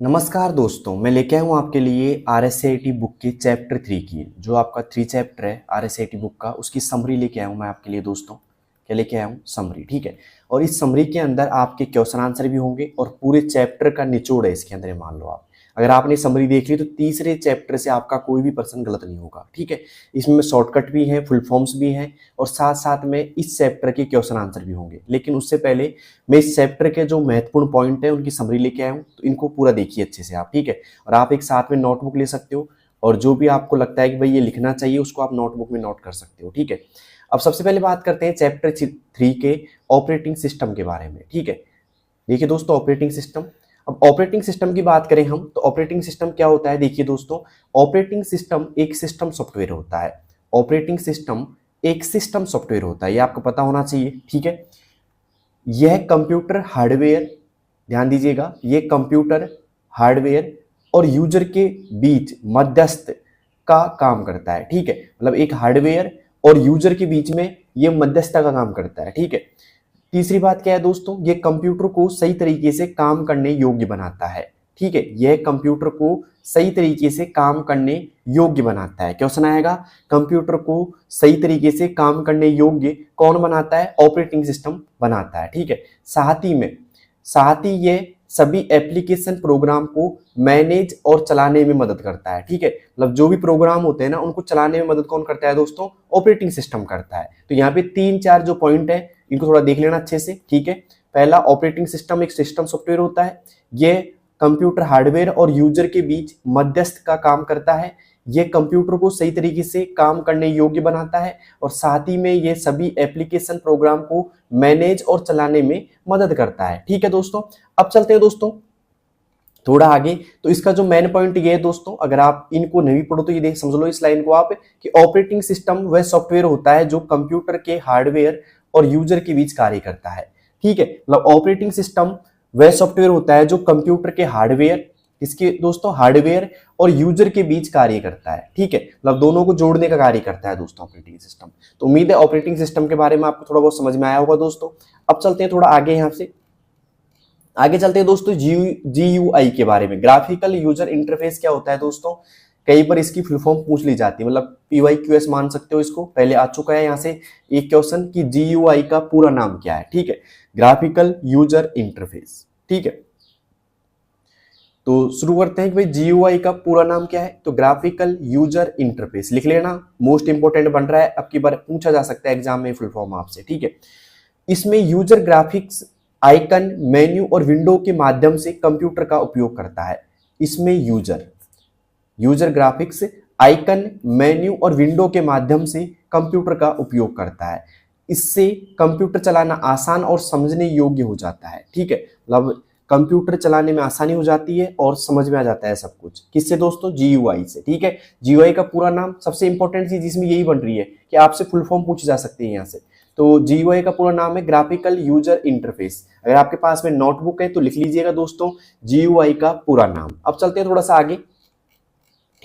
नमस्कार दोस्तों, मैं लेके आया हूँ आपके लिए RSAT बुक के चैप्टर 3 की जो आपका 3 चैप्टर है RSAT बुक का, उसकी समरी लेके आया हूँ मैं आपके लिए दोस्तों। क्या लेके आया हूँ? समरी, ठीक है। और इस समरी के अंदर आपके क्वेश्चन आंसर भी होंगे और पूरे चैप्टर का निचोड़ है इसके अंदर। मान लो आप अगर आपने समरी देख ली तो तीसरे चैप्टर से आपका कोई भी प्रश्न गलत नहीं होगा, ठीक है। इसमें शॉर्टकट भी है, फुल फॉर्म्स भी हैं और साथ साथ में इस चैप्टर के क्वेश्चन आंसर भी होंगे। लेकिन उससे पहले मैं इस चैप्टर के जो महत्वपूर्ण पॉइंट है उनकी समरी लेके आया हूँ, तो इनको पूरा देखिए अच्छे से आप, ठीक है। और आप एक साथ में नोटबुक ले सकते हो और जो भी आपको लगता है कि भाई ये लिखना चाहिए उसको आप नोटबुक में नोट कर सकते हो, ठीक है। अब सबसे पहले बात करते हैं चैप्टर 3 के ऑपरेटिंग सिस्टम के बारे में, ठीक है। देखिए दोस्तों, ऑपरेटिंग सिस्टम, अब ऑपरेटिंग सिस्टम की बात करें हम तो ऑपरेटिंग सिस्टम क्या होता है। देखिए दोस्तों, ऑपरेटिंग सिस्टम एक सिस्टम सॉफ्टवेयर होता है। ऑपरेटिंग सिस्टम एक सिस्टम सॉफ्टवेयर होता है, ये आपको पता होना चाहिए, ठीक है। यह कंप्यूटर हार्डवेयर, ध्यान दीजिएगा, यह कंप्यूटर हार्डवेयर और यूजर के बीच मध्यस्थ का काम करता है, ठीक है। मतलब एक हार्डवेयर और यूजर के बीच में यह मध्यस्थता का काम करता है, ठीक है। तीसरी बात क्या है दोस्तों, ये कंप्यूटर को सही तरीके से काम करने योग्य बनाता है, ठीक है। यह कंप्यूटर को सही तरीके से काम करने योग्य बनाता है। क्वेश्चन आएगा, कंप्यूटर को सही तरीके से काम करने योग्य कौन बनाता है? ऑपरेटिंग सिस्टम बनाता है, ठीक है। साथ ही ये सभी एप्लीकेशन प्रोग्राम को मैनेज और चलाने में मदद करता है, ठीक है। मतलब जो भी प्रोग्राम होते हैं ना उनको चलाने में मदद कौन करता है दोस्तों? ऑपरेटिंग सिस्टम करता है। तो यहाँ पे 3-4 जो पॉइंट है इनको थोड़ा देख लेना अच्छे से, ठीक है। पहला, ऑपरेटिंग सिस्टम एक सिस्टम सॉफ्टवेयर होता है। ये कंप्यूटर हार्डवेयर और यूजर के बीच मध्यस्थ का काम करता है। ये कंप्यूटर को सही तरीके से काम करने योग्य बनाता है और साथ ही में ये सभी एप्लीकेशन प्रोग्राम को मैनेज और चलाने में मदद करता है, ठीक है दोस्तों। अब चलते हैं दोस्तों थोड़ा आगे। तो इसका जो मेन पॉइंट ये है दोस्तों, अगर आप इनको नहीं पढ़ो तो ये देख समझ लो इस लाइन को आप, कि ऑपरेटिंग सिस्टम वह सॉफ्टवेयर होता है जो कंप्यूटर के हार्डवेयर और यूजर के बीच कार्य करता है, ठीक है। मतलब ऑपरेटिंग सिस्टम वह सॉफ्टवेयर होता है जो कंप्यूटर के हार्डवेयर, इसके दोस्तों हार्डवेयर और यूजर के बीच कार्य करता है, ठीक है। मतलब दोनों को जोड़ने का कार्य करता है दोस्तों ऑपरेटिंग सिस्टम। तो उम्मीद है ऑपरेटिंग सिस्टम के बारे में आपको थोड़ा बहुत समझ में आया होगा दोस्तों। अब चलते हैं थोड़ा आगे, यहाँ से आगे चलते हैं दोस्तों GUI के बारे में। ग्राफिकल यूजर इंटरफेस क्या होता है दोस्तों? कई बार इसकी फुल फॉर्म पूछ ली जाती है, मतलब PYQS मान सकते हो इसको, पहले आ चुका है यहाँ से एक क्वेश्चन कि GUI का पूरा नाम क्या है, ठीक है। ग्राफिकल यूजर इंटरफेस, ठीक है। तो शुरू करते हैं कि भाई GUI का पूरा नाम क्या है। तो ग्राफिकल यूजर इंटरफेस लिख लेना, मोस्ट इंपोर्टेंट बन रहा है, अब की बार पूछा जा सकता है एग्जाम में फुल फॉर्म आपसे, ठीक है। इसमें यूजर ग्राफिक्स, आइकन, मेन्यू और विंडो के माध्यम से कंप्यूटर का उपयोग करता है। इसमें यूजर ग्राफिक्स, आइकन, मेन्यू और विंडो के माध्यम से कंप्यूटर का उपयोग करता है। इससे कंप्यूटर चलाना आसान और समझने योग्य हो जाता है, ठीक है। मतलब कंप्यूटर चलाने में आसानी हो जाती है और समझ में आ जाता है सब कुछ। किससे दोस्तों? GUI से, ठीक है। GUI का पूरा नाम, सबसे इंपॉर्टेंट चीज इसमें यही बन रही है कि आपसे फुल फॉर्म पूछी जा सकती है यहाँ से। तो GUI का पूरा नाम है ग्राफिकल यूजर इंटरफेस। अगर आपके पास में नोटबुक है तो लिख लीजिएगा दोस्तों GUI का पूरा नाम। अब चलते हैं थोड़ा सा आगे,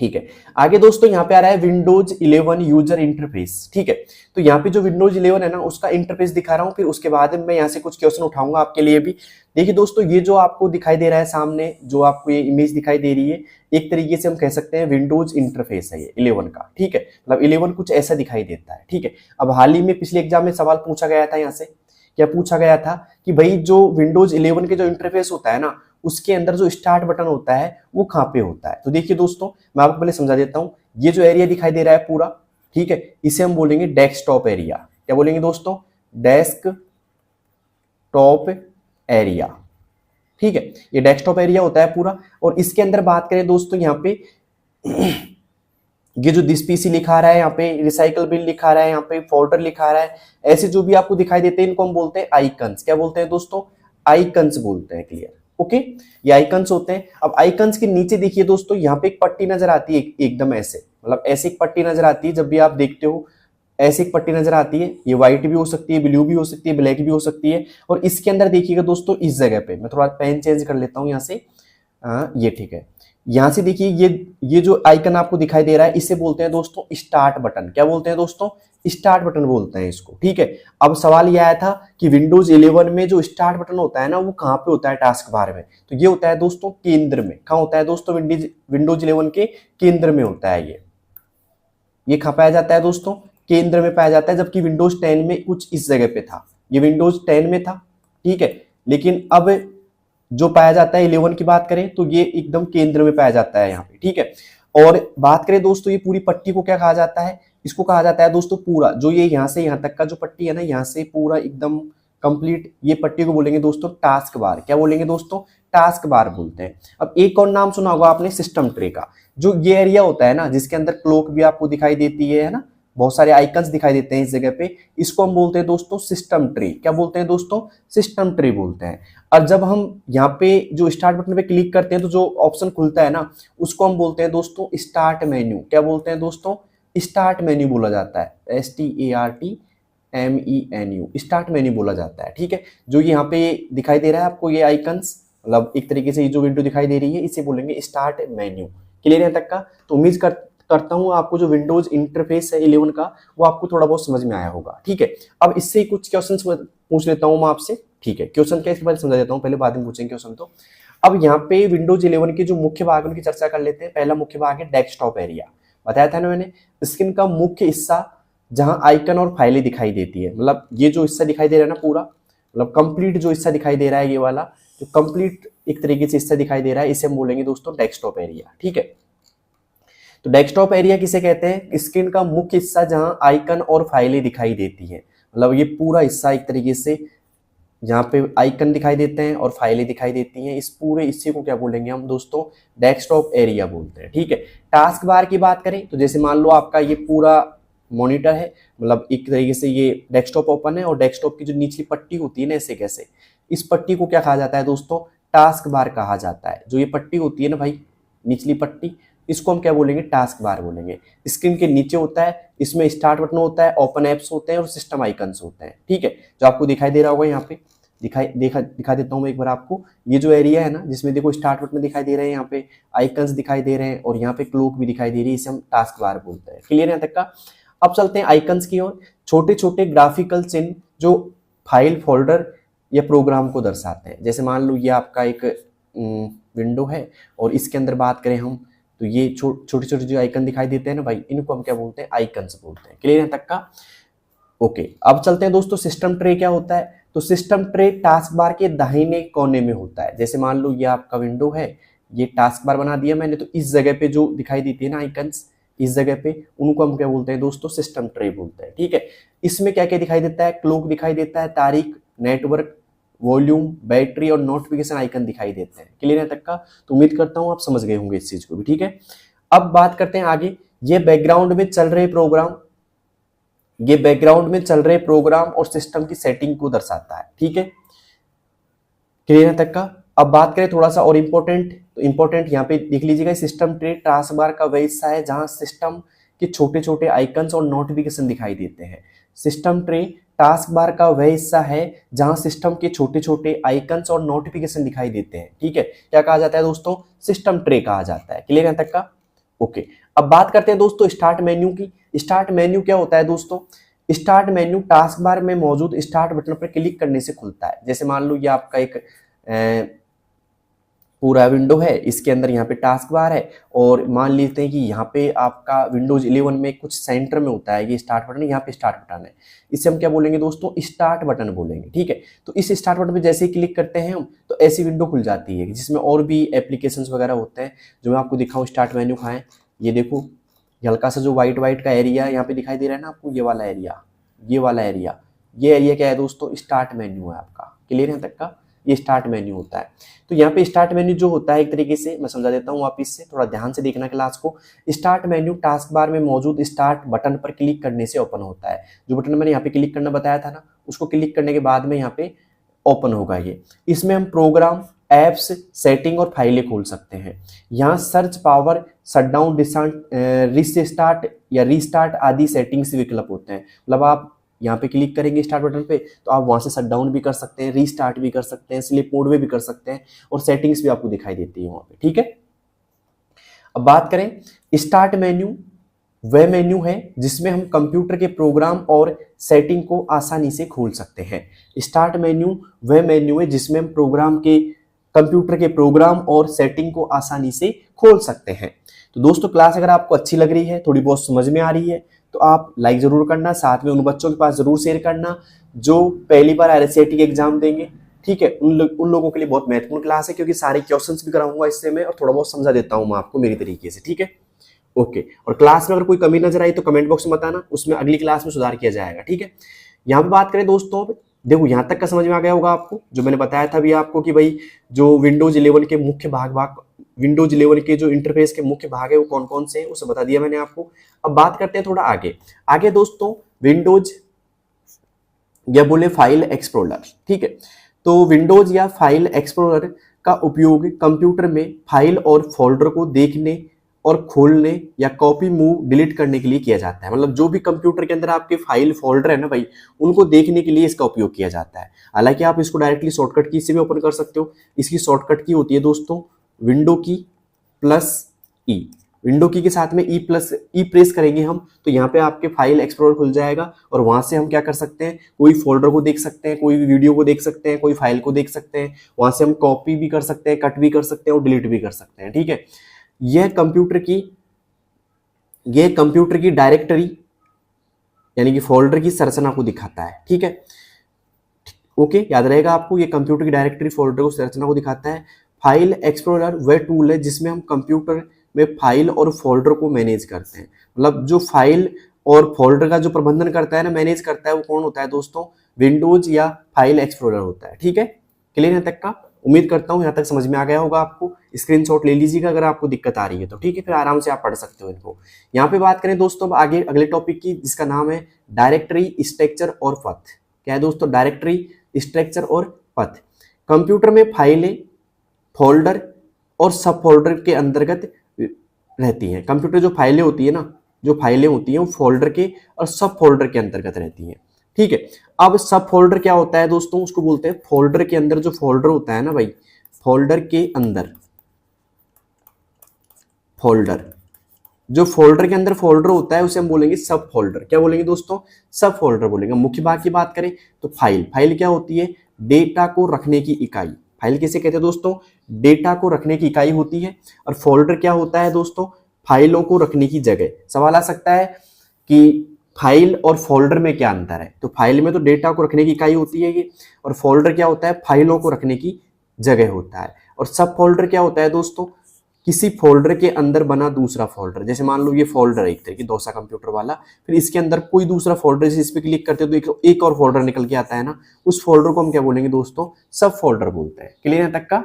ठीक है। आगे दोस्तों यहाँ पे आ रहा है विंडोज 11 यूजर इंटरफेस, ठीक है। तो यहाँ पे जो विंडोज 11 है ना उसका इंटरफेस दिखा रहा हूँ, फिर उसके बाद मैं यहाँ से कुछ क्वेश्चन उठाऊंगा आपके लिए भी। देखिए दोस्तों, ये जो आपको दिखाई दे रहा है सामने, जो आपको ये इमेज दिखाई दे रही है, एक तरीके से हम कह सकते हैं विंडोज इंटरफेस है ये 11 का, ठीक है। मतलब 11 कुछ ऐसा दिखाई देता है, ठीक है। अब हाल ही में पिछले एग्जाम में सवाल पूछा गया था, यहाँ से क्या पूछा गया था कि भाई जो विंडोज 11 के जो इंटरफेस होता है ना उसके अंदर जो स्टार्ट बटन होता है वो कहाँ पे होता है। तो देखिए दोस्तों, मैं आपको पहले समझा देता हूँ। ये जो एरिया दिखाई दे रहा है पूरा, ठीक है, इसे हम बोलेंगे डेस्कटॉप एरिया। क्या बोलेंगे दोस्तों? डेस्कटॉप एरिया, ठीक है। ये डेस्कटॉप एरिया होता है पूरा। और इसके अंदर बात करें दोस्तों, यहाँ पे ये जो दिस PC लिखा रहा है, यहाँ पे रिसाइकल बिल लिखा रहा है, यहाँ पे फोल्डर लिखा रहा है, ऐसे जो भी आपको दिखाई देते हैं इनको हम बोलते हैं आइकन्स। क्या बोलते हैं दोस्तों? आइकन्स बोलते हैं, क्लियर, ओके। ये आइकन्स होते हैं। अब आइकन्स के नीचे देखिए दोस्तों, यहाँ पे एक पट्टी नजर आती है एकदम ऐसे, मतलब ऐसे एक पट्टी नजर आती है। जब भी आप देखते हो ऐसे एक पट्टी नजर आती है, ये व्हाइट भी हो सकती है, ब्लू भी हो सकती है, ब्लैक भी हो सकती है। और इसके अंदर देखिएगा दोस्तों, इस जगह पे मैं थोड़ा पेन चेंज कर लेता हूँ यहाँ से, ये ठीक है। यहां से देखिए ये जो आइकन आपको दिखाई दे रहा है इसे बोलते हैं दोस्तों स्टार्ट बटन। क्या बोलते हैं दोस्तों? स्टार्ट बटन बोलते हैं इसको, ठीक है। अब सवाल यह आया था कि विंडोज 11 में जो स्टार्ट बटन होता है ना वो कहाँ पे होता है टास्क बार में, तो ये होता है दोस्तों केंद्र में। कहाँ होता है दोस्तों? विंडोज 11 के केंद्र में होता है ये कहाँ पाया जाता है दोस्तों? केंद्र में पाया जाता है, जबकि विंडोज 10 में कुछ इस जगह पे था, ये विंडोज 10 में था, ठीक है। लेकिन अब जो पाया जाता है 11 की बात करें तो ये एकदम केंद्र में पाया जाता है यहाँ पे, ठीक है। और बात करें दोस्तों ये पूरी पट्टी को क्या कहा जाता है? इसको कहा जाता है दोस्तों पूरा जो ये यहाँ से यहाँ तक का जो पट्टी है ना, यहाँ से पूरा एकदम कंप्लीट ये पट्टी को बोलेंगे दोस्तों टास्क बार। क्या बोलेंगे दोस्तों? टास्क बार बोलते हैं। अब एक और नाम सुना होगा आपने सिस्टम ट्रे का। जो ये एरिया होता है ना जिसके अंदर क्लॉक भी आपको दिखाई देती है ना, बहुत सारे आइकन्स दिखाई देते हैं इस जगह पे, इसको हम बोलते हैं दोस्तों सिस्टम ट्रे। क्या बोलते हैं दोस्तों? सिस्टम ट्रे बोलते हैं। और जब हम यहाँ पे जो स्टार्ट बटन पे क्लिक करते हैं तो जो ऑप्शन खुलता है ना उसको हम बोलते हैं दोस्तों स्टार्ट मेन्यू। क्या बोलते हैं दोस्तों? स्टार्ट मेन्यू बोला जाता है, STARTMENU, स्टार्ट मेन्यू बोला जाता है, ठीक है। जो यहाँ पे दिखाई दे रहा है आपको ये आइकन्स, मतलब एक तरीके से ये जो विंडो दिखाई दे रही है इसे बोलेंगे स्टार्ट मेन्यू। क्लियर है तक का? तो उम्मीद करता हूँ आपको जो विंडोज इंटरफेस है 11 का वो आपको थोड़ा बहुत समझ में आया होगा, ठीक है। अब इससे कुछ क्वेश्चंस पूछ लेता हूँ मैं आपसे, ठीक है। क्वेश्चन क्या इसके बारे में समझा देता हूँ, पहले बाद में पूछेंगे क्वेश्चन। तो अब यहाँ पे विंडोज 11 के जो मुख्य भाग उनकी चर्चा कर लेते हैं। पहला मुख्य भाग है डेस्कटॉप एरिया। बताया था ना मैंने, स्क्रीन का मुख्य हिस्सा जहां आइकन और फाइलें दिखाई देती है, मतलब ये जो हिस्सा दिखाई दे रहा है ना पूरा, मतलब कंप्लीट जो हिस्सा दिखाई दे रहा है ये वाला जो कंप्लीट एक तरीके से हिस्सा दिखाई दे रहा है इसे हम बोलेंगे दोस्तों डेस्कटॉप एरिया, ठीक है। तो डेस्कटॉप एरिया किसे कहते हैं? स्क्रीन का मुख्य हिस्सा जहां आइकन और फाइलें दिखाई देती है, मतलब ये पूरा हिस्सा एक तरीके से जहाँ पे आइकन दिखाई देते हैं और फाइलें दिखाई देती हैं, इस पूरे हिस्से को क्या बोलेंगे हम दोस्तों? डेस्कटॉप एरिया बोलते हैं, ठीक है। टास्क बार की बात करें तो जैसे मान लो आपका ये पूरा मॉनिटर है, मतलब एक तरीके से ये डेस्कटॉप ओपन है और डेस्कटॉप की जो निचली पट्टी होती है ना ऐसे कैसे, इस पट्टी को क्या कहा जाता है दोस्तों? टास्क बार कहा जाता है। जो ये पट्टी होती है ना भाई, निचली पट्टी, इसको हम क्या बोलेंगे? टास्क बार बोलेंगे। स्क्रीन के नीचे होता है, इसमें स्टार्ट बटन होता है, ओपन एप्स होते हैं और सिस्टम आइकन्स होते हैं, ठीक है। जो आपको दिखाई दे रहा होगा यहाँ पे दिखा देता हूँ मैं एक बार आपको। ये जो एरिया है ना जिसमें देखो स्टार्ट बटन दिखाई दे रहे हैं, यहाँ पे आइकन्स दिखाई दे रहे हैं और यहाँ पे क्लॉक भी दिखाई दे रही है, इसे हम टास्क बार बोलते हैं। क्लियर है यहाँ तक का? अब चलते हैं आइकन्स की ओर। छोटे छोटे ग्राफिकल चिन्ह जो फाइल, फोल्डर या प्रोग्राम को दर्शाते हैं। जैसे मान लो ये आपका एक विंडो है और इसके अंदर बात करें हम तो ये छोटे छोटे जो आइकन दिखाई देते हैं ना भाई, इनको हम क्या बोलते हैं? आइकन्स बोलते हैं। क्लियर है तक का? ओके। अब चलते हैं दोस्तों सिस्टम ट्रे क्या होता है। तो सिस्टम ट्रे टास्क बार के दाहिने कोने में होता है। जैसे मान लो ये आपका विंडो है, ये टास्क बार बना दिया मैंने, तो इस जगह पे जो दिखाई देती है ना आइकन्स, इस जगह पे उनको हम क्या बोलते हैं दोस्तों? सिस्टम ट्रे बोलते हैं, ठीक है। इसमें क्या क्या दिखाई देता है? क्लॉक दिखाई देता है, तारीख, नेटवर्क, वॉल्यूम, बैटरी और नोटिफिकेशन आइकन दिखाई देते हैं। क्लियर है तक का? तो उम्मीद करता हूं आप समझ गए होंगे इस चीज को भी, ठीक है। अब बात करते हैं आगे। ये बैकग्राउंड में चल रहे प्रोग्राम और सिस्टम की सेटिंग को दर्शाता है, ठीक है। क्लियर है तक का? अब बात करें थोड़ा सा और इंपॉर्टेंट यहाँ पे देख लीजिएगा। सिस्टम ट्रे टास्क बार का वह हिस्सा है जहां सिस्टम के छोटे छोटे आइकन्स और नोटिफिकेशन दिखाई देते हैं। सिस्टम ट्रे टास्क बार का वह हिस्सा है जहां सिस्टम के छोटे छोटे आइकन्स और नोटिफिकेशन दिखाई देते हैं, ठीक है। क्या कहा जाता है दोस्तों? सिस्टम ट्रे कहा जाता है। क्लियर है तक का? ओके। अब बात करते हैं दोस्तों स्टार्ट मेन्यू की। स्टार्ट मेन्यू क्या होता है दोस्तों? स्टार्ट मेन्यू टास्क बार में मौजूद स्टार्ट बटन पर क्लिक करने से खुलता है। जैसे मान लो ये आपका एक पूरा विंडो है, इसके अंदर यहाँ पे टास्क बार है और मान लेते हैं कि यहाँ पे आपका विंडोज 11 में कुछ सेंटर में होता है ये स्टार्ट बटन, यहाँ पे स्टार्ट बटन है, इसे हम क्या बोलेंगे दोस्तों? स्टार्ट बटन बोलेंगे, ठीक है। तो इस स्टार्ट बटन पे जैसे ही क्लिक करते हैं हम तो ऐसी विंडो खुल जाती है जिसमें और भी एप्लीकेशंस वगैरह होते हैं जो मैं आपको दिखाऊँ। स्टार्ट मेन्यू कहाँ है? ये देखो, हल्का सा जो व्हाइट का एरिया यहाँ पे दिखाई दे रहा है ना आपको, ये वाला एरिया, ये एरिया क्या है दोस्तों? स्टार्ट मेन्यू है आपका। क्लियर है तक का? ये स्टार्ट मेन्यू होता है। तो यहाँ पे स्टार्ट मेन्यू जो होता है एक तरीके से मैं समझा देता हूँ, आप इससे थोड़ा ध्यान से देखना क्लास को। स्टार्ट मेन्यू टास्क बार में मौजूद स्टार्ट बटन पर क्लिक करने से ओपन होता है। जो बटन मैंने यहाँ पे क्लिक करना बताया था ना, उसको क्लिक करने के बाद में यहाँ पे ओपन होगा ये। इसमें हम प्रोग्राम, एप्स, सेटिंग और फाइलें खोल सकते हैं। यहाँ सर्च, पावर, शटडाउन, रीस्टार्ट या रीस्टार्ट आदि सेटिंग्स विकल्प होते हैं। मतलब आप यहाँ पे क्लिक करेंगे स्टार्ट बटन पे तो आप वहां से शटडाउन भी कर सकते हैं, रीस्टार्ट भी कर सकते हैं, स्लीप मोड में भी कर सकते हैं और सेटिंग्स भी आपको दिखाई देती है वहां पे, ठीक है। अब बात करें स्टार्ट मेन्यू वह मेन्यू है जिसमें हम कंप्यूटर के प्रोग्राम और सेटिंग को आसानी से खोल सकते हैं। स्टार्ट मेन्यू वह मेन्यू है जिसमें हम कंप्यूटर के प्रोग्राम और सेटिंग को आसानी से खोल सकते हैं। तो दोस्तों क्लास अगर आपको अच्छी लग रही है, थोड़ी बहुत समझ में आ रही है, तो आप लाइक जरूर करना, साथ में उन बच्चों के पास जरूर शेयर करना जो पहली बार RSAT के एग्जाम देंगे। ठीक है, उन लोगों के लिए बहुत महत्वपूर्ण क्लास है, क्योंकि सारे क्वेश्चंस भी कराऊंगा इससे मैं, और थोड़ा बहुत समझा देता हूं मैं आपको मेरी तरीके से। ठीक है, ओके। और क्लास में अगर कोई कमी नजर आई तो कमेंट बॉक्स में बताना, उसमें अगली क्लास में सुधार किया जाएगा। ठीक है, यहाँ पे बात करें दोस्तों, देखो यहाँ तक का समझ में आ गया होगा आपको, जो मैंने बताया था अभी आपको कि भाई जो विंडोज 11 के मुख्य विंडोज 11 के जो इंटरफेस के मुख्य भाग है वो कौन कौन से हैं, उसे बता दिया मैंने आपको। अब बात करते हैं थोड़ा आगे दोस्तों, विंडोज या बोले फाइल एक्सप्लोरर। ठीक है, तो विंडोज या फाइल एक्सप्लोरर का उपयोग कंप्यूटर में फाइल और फोल्डर को देखने और खोलने या कॉपी मूव डिलीट करने के लिए किया जाता है। मतलब जो भी कंप्यूटर के अंदर आपके फाइल फोल्डर है ना भाई, उनको देखने के लिए इसका उपयोग किया जाता है। हालांकि आप इसको डायरेक्टली शॉर्टकट की से भी ओपन कर सकते हो। इसकी शॉर्टकट की होती है दोस्तों विंडो की प्लस ई। विंडो की के साथ में ई प्रेस करेंगे हम, तो यहाँ पे आपके फाइल एक्सप्लोरर खुल जाएगा, और वहां से हम क्या कर सकते हैं, कोई फोल्डर को देख सकते हैं, कोई भी वीडियो को देख सकते हैं, कोई फाइल को देख सकते हैं। वहां से हम कॉपी भी कर सकते हैं, कट भी कर सकते हैं और डिलीट भी कर सकते हैं। ठीक है, यह कंप्यूटर की डायरेक्टरी यानी कि फोल्डर की संरचना को दिखाता है। ठीक है, ओके, याद रहेगा आपको, ये कंप्यूटर की डायरेक्टरी फोल्डर को संरचना को दिखाता है। फाइल एक्सप्लोरर वह टूल है जिसमें हम कंप्यूटर में फाइल और फोल्डर को मैनेज करते हैं। मतलब जो फाइल और फोल्डर का जो प्रबंधन करता है ना, मैनेज करता है, वो कौन होता है दोस्तों, विंडोज या फाइल एक्सप्लोरर होता है। ठीक है, क्लियर यहाँ तक का? उम्मीद करता हूँ यहाँ तक समझ में आ गया होगा आपको। स्क्रीनशॉट ले लीजिएगा अगर आपको दिक्कत आ रही है तो। ठीक है, फिर आराम से आप पढ़ सकते हो इनको। यहाँ पे बात करें दोस्तों अब आगे अगले टॉपिक की, जिसका नाम है डायरेक्टरी, स्ट्रक्चर और पथ। क्या है दोस्तों? डायरेक्टरी, स्ट्रक्चर और पथ। कंप्यूटर में फाइलें, फोल्डर और सब फोल्डर के अंतर्गत रहती हैं। कंप्यूटर जो फाइलें होती है ना, जो फाइलें होती हैं वो फोल्डर के और सब फोल्डर के अंतर्गत रहती हैं। ठीक है, अब सब फोल्डर क्या होता है दोस्तों, उसको बोलते हैं फोल्डर के अंदर जो फोल्डर होता है ना भाई, फोल्डर के अंदर फोल्डर, जो फोल्डर के अंदर फोल्डर होता है उसे हम बोलेंगे सब फोल्डर। क्या बोलेंगे दोस्तों? सब फोल्डर बोलेंगे। मुख्य भाग की बात करें तो फाइल क्या होती है? डेटा को रखने की इकाई। फाइल किसे कहते हैं दोस्तों? डेटा को रखने की इकाई होती है। और फोल्डर क्या होता है दोस्तों? फाइलों को रखने की जगह। सवाल आ सकता है कि फाइल और फोल्डर में क्या अंतर है? तो फाइल में तो डेटा को रखने की इकाई होती है ये, और फोल्डर क्या होता है? फाइलों को रखने की जगह होता है। और सब फोल्डर क्या होता है दोस्तों? किसी फोल्डर के अंदर बना दूसरा फोल्डर। जैसे मान लो ये फोल्डर है एक तरह की डोसा कंप्यूटर वाला, फिर इसके अंदर कोई दूसरा फोल्डर, जैसे इस पे क्लिक करते हो तो एक और फोल्डर निकल के आता है ना, उस फोल्डर को हम क्या बोलेंगे दोस्तों? सब फोल्डर बोलते हैं। क्लियर है तक का?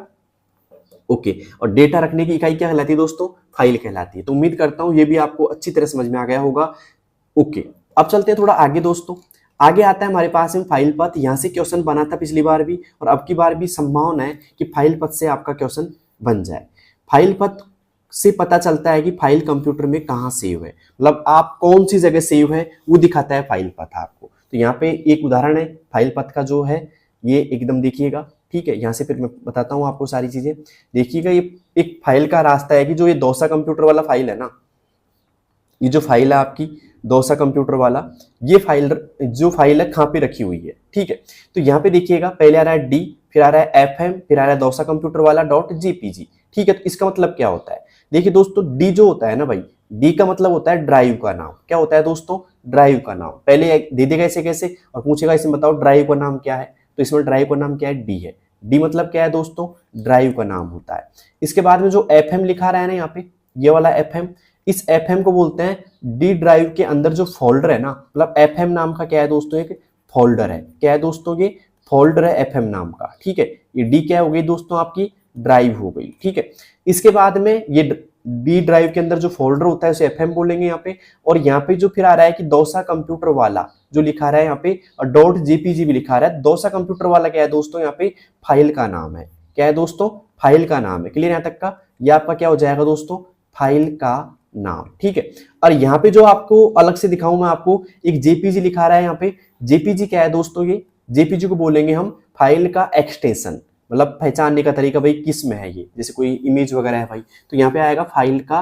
ओके। और डेटा रखने की इकाई क्या कहलाती है दोस्तों? फाइल कहलाती है। तो उम्मीद करता हूं ये भी आपको अच्छी तरह समझ में आ गया होगा। ओके, अब चलते हैं थोड़ा आगे दोस्तों। आगे आता है हमारे पास में फाइल पथ। यहां से क्वेश्चन बना था पिछली बार भी, और अब की बार भी संभावना है कि फाइल पथ से आपका क्वेश्चन बन जाए। फाइल पथ से पता चलता है कि फाइल कंप्यूटर में कहां सेव है, मतलब आप कौन सी जगह सेव है वो दिखाता है फाइल पथ आपको। तो यहाँ पे एक उदाहरण है फाइल पथ का जो है, ये एकदम देखिएगा। ठीक है, यहाँ से फिर मैं बताता हूँ आपको सारी चीजें। देखिएगा, ये एक फाइल का रास्ता है कि जो ये डोसा कंप्यूटर वाला फाइल है ना, ये जो फाइल है आपकी डोसा कंप्यूटर वाला, ये जो फाइल है कहाँ पे रखी हुई है। ठीक है, तो यहाँ पे देखिएगा पहले आ रहा है डी, फिर आ रहा है FM, फिर आ रहा है डोसा कंप्यूटर वाला .jpg। ठीक है, तो इसका मतलब क्या होता है? देखिए दोस्तों, डी जो होता है ना भाई, डी का मतलब होता है ड्राइव का नाम। क्या होता है दोस्तों? ड्राइव का नाम। पहले दे देगा ऐसे कैसे, और पूछेगा इसमें बताओ ड्राइव का नाम क्या है, तो इसमें ड्राइव का नाम क्या है? डी है। डी मतलब क्या है दोस्तों? ड्राइव का नाम होता है। इसके बाद में जो FM लिखा रहा है ना यहाँ पे, ये वाला FM, इस FM को बोलते हैं डी ड्राइव के अंदर जो फोल्डर है ना, मतलब FM नाम का क्या है दोस्तों? एक फोल्डर है। क्या है दोस्तों? ये फोल्डर है FM नाम का। ठीक है, ये डी क्या हो गई दोस्तों? आपकी ड्राइव हो गई। ठीक है, इसके बाद में ये डी ड्राइव के अंदर जो फोल्डर होता है उसे FM बोलेंगे यहाँ पे। और यहाँ पे जो फिर आ रहा है कि डोसा कंप्यूटर वाला जो लिखा रहा है यहाँ पे, और .jpg भी लिखा रहा है। डोसा कंप्यूटर वाला क्या है दोस्तों? यहाँ पे फाइल का नाम है। क्या है दोस्तों? फाइल का नाम है। क्लियर यहाँ तक का? ये आपका क्या हो जाएगा दोस्तों? फाइल का नाम। ठीक है, और यहाँ पे जो आपको अलग से दिखाऊं मैं आपको, एक JPG लिखा रहा है यहाँ पे। JPG क्या है दोस्तों? ये JPG को बोलेंगे हम फाइल का एक्सटेंशन, मतलब पहचानने का तरीका भाई किस में है ये, जैसे कोई इमेज वगैरह है भाई, तो यहाँ पे आएगा फाइल का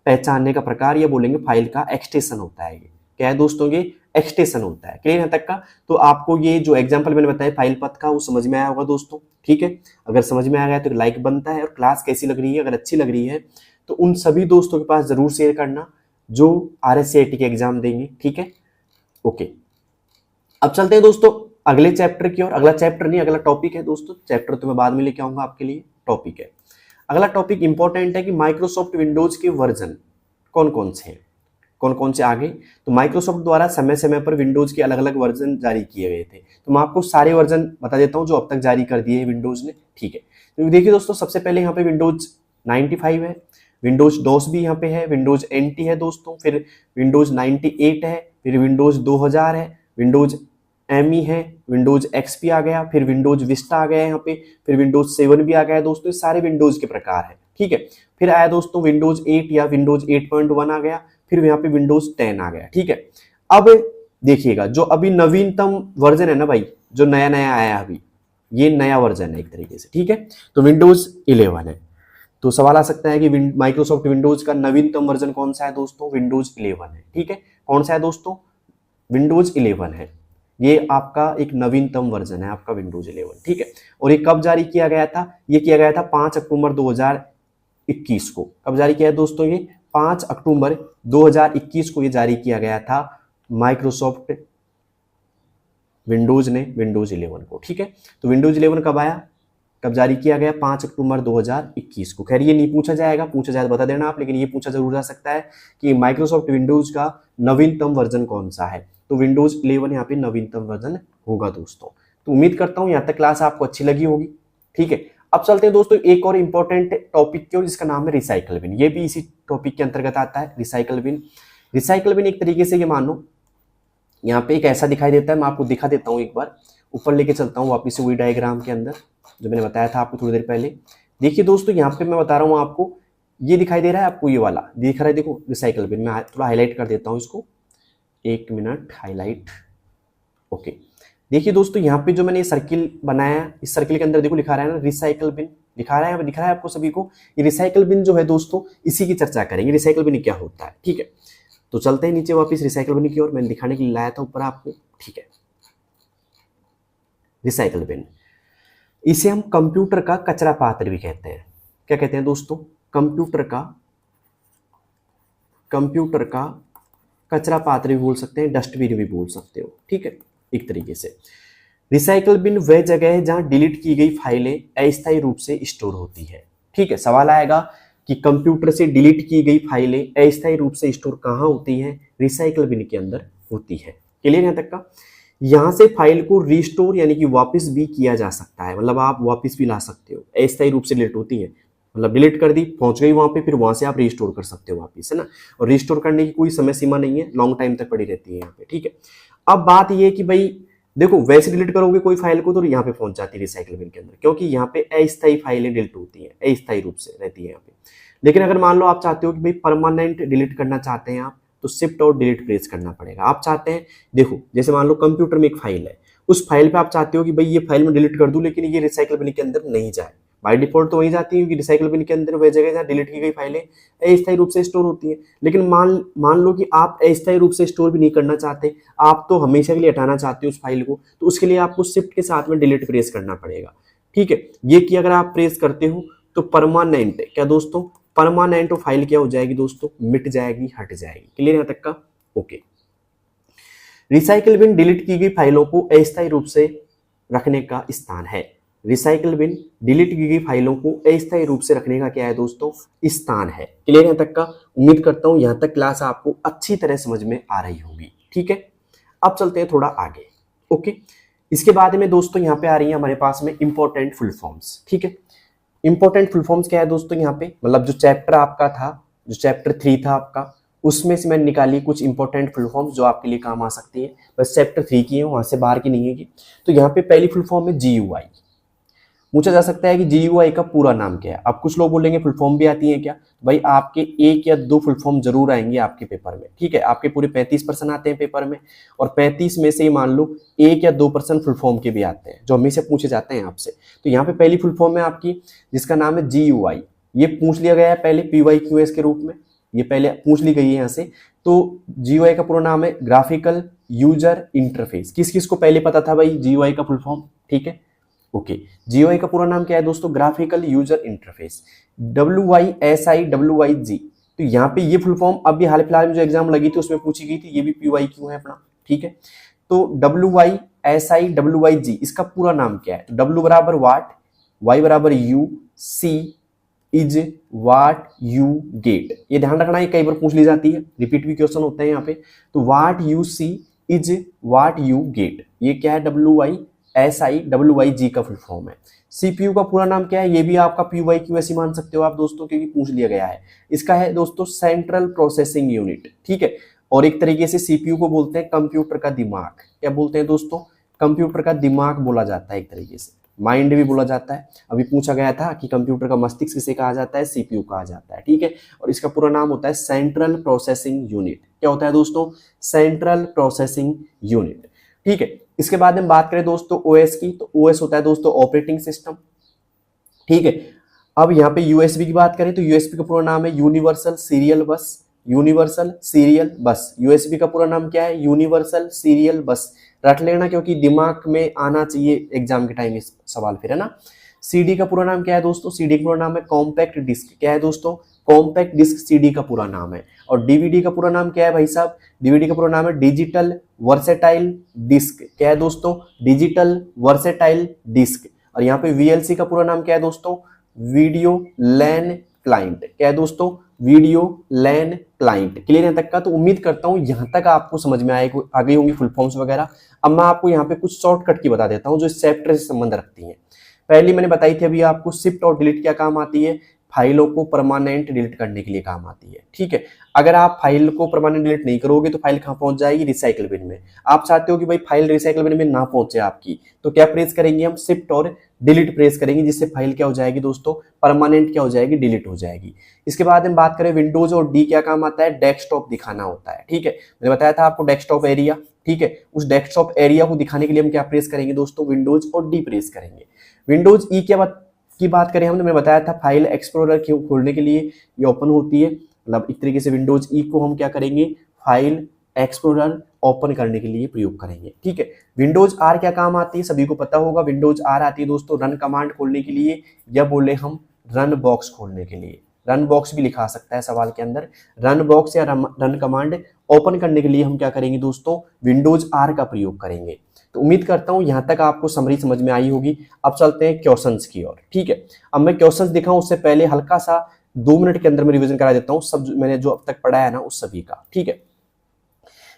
पहचानने का प्रकार, या बोलेंगे फाइल का एक्सटेंशन होता है। ये क्या है दोस्तों, ये एक्सटेंशन होता है। क्लियर है तक का? तो आपको ये जो एग्जांपल मैंने बताया फाइल पथ का वो समझ में आया होगा दोस्तों। ठीक है, अगर समझ में आ गया तो लाइक बनता है, और क्लास कैसी लग रही है, अगर अच्छी लग रही है तो उन सभी दोस्तों के पास जरूर शेयर करना जो RSCIT के एग्जाम देंगे। ठीक है, ओके। अब चलते हैं दोस्तों अगले चैप्टर की ओर। अगला चैप्टर नहीं, अगला टॉपिक है दोस्तों। चैप्टर तो मैं बाद में लेके आऊंगा आपके लिए, टॉपिक है। अगला टॉपिक इंपॉर्टेंट है कि माइक्रोसॉफ्ट विंडोज के वर्जन कौन कौन से हैं, कौन कौन से आ गए। तो माइक्रोसॉफ्ट द्वारा समय समय पर विंडोज के अलग अलग वर्जन जारी किए गए थे। तो मैं आपको सारे वर्जन बता देता हूं जो अब तक जारी कर दिए हैं विंडोज ने। ठीक है, तो देखिए दोस्तों, सबसे पहले यहाँ पे विंडोज 95 है, विंडोज डॉस भी यहाँ पे है, विंडोज NT है दोस्तों, फिर विंडोज 98 है, फिर विंडोज 2000 है, विंडोज ME है, विंडोज XP आ गया, फिर विंडोज विस्टा आ गया यहाँ पे, फिर विंडोज 7 भी आ गया दोस्तों। ये सारे विंडोज के प्रकार है। ठीक है, फिर आया दोस्तों विंडोज 8 या विंडोज 8.1 आ गया, फिर यहाँ पे विंडोज 10 आ गया। ठीक है, अब देखिएगा जो अभी नवीनतम वर्जन है ना भाई, जो नया नया आया अभी, ये नया वर्जन है एक तरीके से। ठीक है, तो विंडोज 11 है। तो सवाल आ सकता है कि माइक्रोसॉफ्ट विंडोज का नवीनतम वर्जन कौन सा है दोस्तों? विंडोज 11 है। ठीक है, कौन सा है दोस्तों? विंडोज 11 है। ये आपका एक नवीनतम वर्जन है आपका विंडोज 11। ठीक है, और ये कब जारी किया गया था? ये किया गया था 5 अक्टूबर 2021 को। कब जारी किया है दोस्तों? ये 5 अक्टूबर 2021 को ये जारी किया गया था माइक्रोसॉफ्ट विंडोज ने विंडोज 11 को। ठीक है, तो विंडोज 11 कब आया, कब जारी किया गया? 5 अक्टूबर 2021 को। खैर ये नहीं पूछा जाएगा, पूछा जाए तो बता देना आप, लेकिन ये पूछा जरूर जा सकता है कि माइक्रोसॉफ्ट विंडोज का नवीनतम वर्जन कौन सा है। तो विंडोज 11 यहाँ पे नवीनतम वर्जन होगा दोस्तों। तो उम्मीद करता हूँ यहाँ तक क्लास आपको अच्छी लगी होगी। ठीक है, अब चलते हैं दोस्तों एक और इंपॉर्टेंट टॉपिक की ओर, जिसका नाम है रिसाइकल बिन। ये भी इसी टॉपिक के अंतर्गत आता है, रिसाइकल बिन। रिसाइकल बिन एक तरीके से ये मानो यहाँ पे एक ऐसा दिखाई देता है, मैं आपको दिखा देता हूँ एक बार, ऊपर लेके चलता हूँ वापिस से वही डायग्राम के अंदर जो मैंने बताया था आपको थोड़ी देर पहले। देखिए दोस्तों, यहाँ पे मैं बता रहा हूँ आपको, ये दिखाई दे रहा है आपको, ये वाला दिख रहा है, देखो रिसाइकल बिन। मैं थोड़ा हाईलाइट कर देता हूँ इसको, 1 मिनट, हाईलाइट। ओके, देखिए दोस्तों, यहाँ पे जो मैंने ये सर्किल बनाया, इस सर्किल के अंदर देखो लिखा रहा है ना रिसाइकल बिन, दिखा रहा है, दिख रहा है आपको सभी को। ये रिसाइकल बिन जो है दोस्तों, इसी की चर्चा करेंगे, रिसाइकल बिन क्या होता है। ठीक है, तो चलते हैं नीचे वापिस रिसाइकल बिन की ओर। मैंने दिखाने के लिए लाया था ऊपर आपको। ठीक है, रिसाइकल बिन, इसे हम कंप्यूटर का कचरा पात्र भी कहते हैं। क्या कहते हैं दोस्तों? कंप्यूटर का कचरा पात्र भी बोल सकते हैं, डस्टबिन भी बोल सकते हो। ठीक है, एक तरीके से रिसाइकल बिन वह जगह है जहां डिलीट की गई फाइलें अस्थायी रूप से स्टोर होती है। ठीक है, सवाल आएगा कि कंप्यूटर से डिलीट की गई फाइलें अस्थायी रूप से स्टोर कहाँ होती हैं? रिसाइकल बिन के अंदर होती है। क्लियर यहाँ तक का? यहाँ से फाइल को रिस्टोर यानी कि वापस भी किया जा सकता है, मतलब आप वापस भी ला सकते हो। अस्थायी रूप से डिलीट होती है, मतलब डिलीट कर दी, पहुंच गई वहां पे, फिर वहां से आप रिस्टोर कर सकते हो वापस, है ना। और रिस्टोर करने की कोई समय सीमा नहीं है, लॉन्ग टाइम तक पड़ी रहती है यहाँ पे। ठीक है, अब बात ये है कि भाई देखो, वैसे डिलीट करोगे कोई फाइल को तो यहाँ पे पहुंच जाती है रिसाइकल बिन के अंदर, क्योंकि यहाँ पे अस्थायी फाइलें डिलीट होती हैं, अस्थायी रूप से रहती है यहाँ पे। लेकिन अगर मान लो आप चाहते हो कि भाई परमानेंट डिलीट करना चाहते हैं आप, तो शिफ्ट और डिलीट प्रेस करना पड़ेगा। आप चाहते हैं, देखो जैसे मान लो कंप्यूटर में एक फाइल है, उस फाइल पे आप चाहते हो कि भाई ये फाइल में डिलीट कर दूं, लेकिन ये रिसाइकल बिन के अंदर नहीं जाए। बाय डिफॉल्ट तो वही जाती है, क्योंकि रिसाइकल बिन के अंदर वह जगह जहाँ डिलीट की गई फाइलें अस्थायी रूप से स्टोर होती है। लेकिन मान लो कि आप अस्थायी रूप से स्टोर भी नहीं करना चाहते, आप तो हमेशा के लिए हटाना चाहते हो उस फाइल को, तो उसके लिए आपको शिफ्ट के साथ में डिलीट प्रेस करना पड़ेगा। ठीक है, ये कि अगर आप प्रेस करते हो तो परमानेंट, क्या दोस्तों, परमानेंट फाइल क्या हो जाएगी दोस्तों? मिट जाएगी, हट जाएगी। क्लियर यहाँ तक का? ओके। रिसाइकल बिन डिलीट की गई फाइलों को अस्थायी रूप से रखने का स्थान है। रिसाइकल बिन डिलीट की गई फाइलों को अस्थायी रूप से रखने का क्या है दोस्तों? स्थान है। क्लियर यहाँ तक का? उम्मीद करता हूं यहाँ तक क्लास आपको अच्छी तरह समझ में आ रही होगी। ठीक है, अब चलते हैं थोड़ा आगे। ओके, इसके बाद में दोस्तों यहाँ पे आ रही है हमारे पास में इंपॉर्टेंट फुल फॉर्म्स। ठीक है, इंपॉर्टेंट फुल फॉर्म्स क्या है दोस्तों? यहाँ पे मतलब जो चैप्टर आपका था, जो चैप्टर 3 था आपका, उसमें से मैंने निकाली कुछ इंपॉर्टेंट फुल फॉर्म्स जो आपके लिए काम आ सकती है। बस चैप्टर 3 की है, वहां से बाहर की नहीं है। तो यहाँ पे पहली फुल फॉर्म है GUI। पूछा जा सकता है कि GUI का पूरा नाम क्या है। अब कुछ लोग बोलेंगे फुल फॉर्म भी आती है क्या? भाई आपके 1 या 2 फुल फॉर्म जरूर आएंगे आपके पेपर में। ठीक है, आपके पूरे 35% आते हैं पेपर में, और 35 में से मान लो 1 या 2% फुल फॉर्म के भी आते हैं, जो हमेशा पूछे जाते हैं आपसे। तो यहाँ पे पहली फुल फॉर्म है आपकी, जिसका नाम है GUI। ये पूछ लिया गया है पहले PYQS के रूप में। ये पहले पूछ ली गई है यहाँ से। तो जीयूआई का पूरा नाम है ग्राफिकल यूजर इंटरफेस। किस किस को पहले पता था भाई जीयूआई का फुल फॉर्म? ठीक है, ओके। जीयूआई का पूरा नाम क्या है दोस्तों? ग्राफिकल यूजर इंटरफेस, WYSI तो यहाँ पे ये फुल फॉर्म अभी हाल फिलहाल में जो एग्जाम लगी थी उसमें पूछी गई थी, ये भी PYQ है अपना, ठीक है। तो WYSI इसका पूरा नाम क्या है? W बराबर वाट, Y बराबर you, C is what you get. ये ध्यान रखना, ये कई बार पूछ ली जाती है, रिपीट भी क्वेश्चन होते हैं यहाँ पे। तो what you see is what you get, ये क्या है? WYSI का फुल फॉर्म है। CPU का पूरा नाम क्या है? ये भी आपका PYQ ऐसे मान सकते हो आप दोस्तों, क्योंकि पूछ लिया गया है। इसका है दोस्तों सेंट्रल प्रोसेसिंग यूनिट, ठीक है। और एक तरीके से CPU को बोलते हैं कंप्यूटर का दिमाग। क्या बोलते हैं दोस्तों? कंप्यूटर का दिमाग बोला जाता है, एक तरीके से माइंड भी बोला जाता है। अभी पूछा गया था कि कंप्यूटर का मस्तिष्क किसे कहा जाता है? CPU कहा जाता है, ठीक है। और इसका पूरा नाम होता है सेंट्रल प्रोसेसिंग यूनिट। क्या होता है दोस्तों? सेंट्रल प्रोसेसिंग यूनिट, ठीक है। इसके बाद हम बात करें दोस्तों OS की, तो OS होता है दोस्तों ऑपरेटिंग सिस्टम, ठीक है। अब यहाँ पे USB की बात करें तो USB का पूरा नाम है यूनिवर्सल सीरियल बस। यूनिवर्सल सीरियल बस, USB का पूरा नाम क्या है? यूनिवर्सल सीरियल बस। रट लेना, क्योंकि दिमाग में आना चाहिए एग्जाम के टाइम इस सवाल, फिर है ना। CD का पूरा नाम क्या है दोस्तों? CD का पूरा नाम है कॉम्पैक्ट डिस्क। क्या है दोस्तों? कॉम्पैक्ट डिस्क CD का पूरा नाम है। और DVD का पूरा नाम क्या है भाई साहब? DVD का पूरा नाम है डिजिटल वर्सेटाइल डिस्क। क्या है दोस्तों? Digital versatile disc. और यहाँ पे VLC का पूरा नाम क्या है दोस्तों? वीडियो लैन क्लाइंट। क्या है दोस्तों? वीडियो लैन क्लाइंट। क्लियर है तक का? तो उम्मीद करता हूं यहां तक आपको समझ में आ गई होंगी फुल फॉर्म्स वगैरह। अब मैं आपको यहाँ पे कुछ शॉर्टकट की बता देता हूं जो इस चैप्टर से संबंध रखती हैं। पहली मैंने बताई थी अभी आपको, शिफ्ट और डिलीट क्या काम आती है? फाइलों को परमानेंट डिलीट करने के लिए काम आती है, ठीक है। अगर आप फाइल को परमानेंट डिलीट नहीं करोगे तो फाइल कहाँ पहुंच जाएगी? रिसाइकल बिन में। आप चाहते हो कि भाई फाइल रिसाइकल बिन में ना पहुंचे आपकी, तो क्या प्रेस करेंगे हम? शिफ्ट और डिलीट प्रेस करेंगे, जिससे फाइल क्या हो जाएगी दोस्तों? परमानेंट क्या हो जाएगी? डिलीट हो जाएगी। इसके बाद हम बात करें विंडोज और डी क्या काम आता है? डेस्कटॉप दिखाना होता है, ठीक है। मैंने बताया था आपको डेस्कटॉप एरिया, ठीक है। उस डेस्कटॉप एरिया को दिखाने के लिए हम क्या प्रेस करेंगे दोस्तों? विंडोज और डी प्रेस करेंगे। विंडोज ई की बात करें हमने, मैंने बताया था फाइल एक्सप्लोरर खोलने के लिए ये ओपन होती है, मतलब एक तरीके से विंडोज ई को हम क्या करेंगे? फाइल एक्सप्लोरर ओपन करने के लिए प्रयोग करेंगे, ठीक है। विंडोज आर क्या काम आती है? सभी को पता होगा, विंडोज आर आती है दोस्तों रन कमांड खोलने के लिए, या बोले हम रन बॉक्स खोलने के लिए। रन बॉक्स भी लिखा सकता है सवाल के अंदर। रन बॉक्स या रन कमांड ओपन करने के लिए हम क्या करेंगे दोस्तों? विंडोज आर का प्रयोग करेंगे। तो उम्मीद करता हूं यहां तक आपको समरी समझ में आई होगी। अब चलते हैं क्वेश्चंस की ओर, ठीक है। अब मैं क्वेश्चंस दिखाऊं उससे पहले हल्का सा 2 मिनट के अंदर मैं रिवीजन करा देता हूं सब मैंने जो अब तक पढ़ा है ना उस सभी का, ठीक है।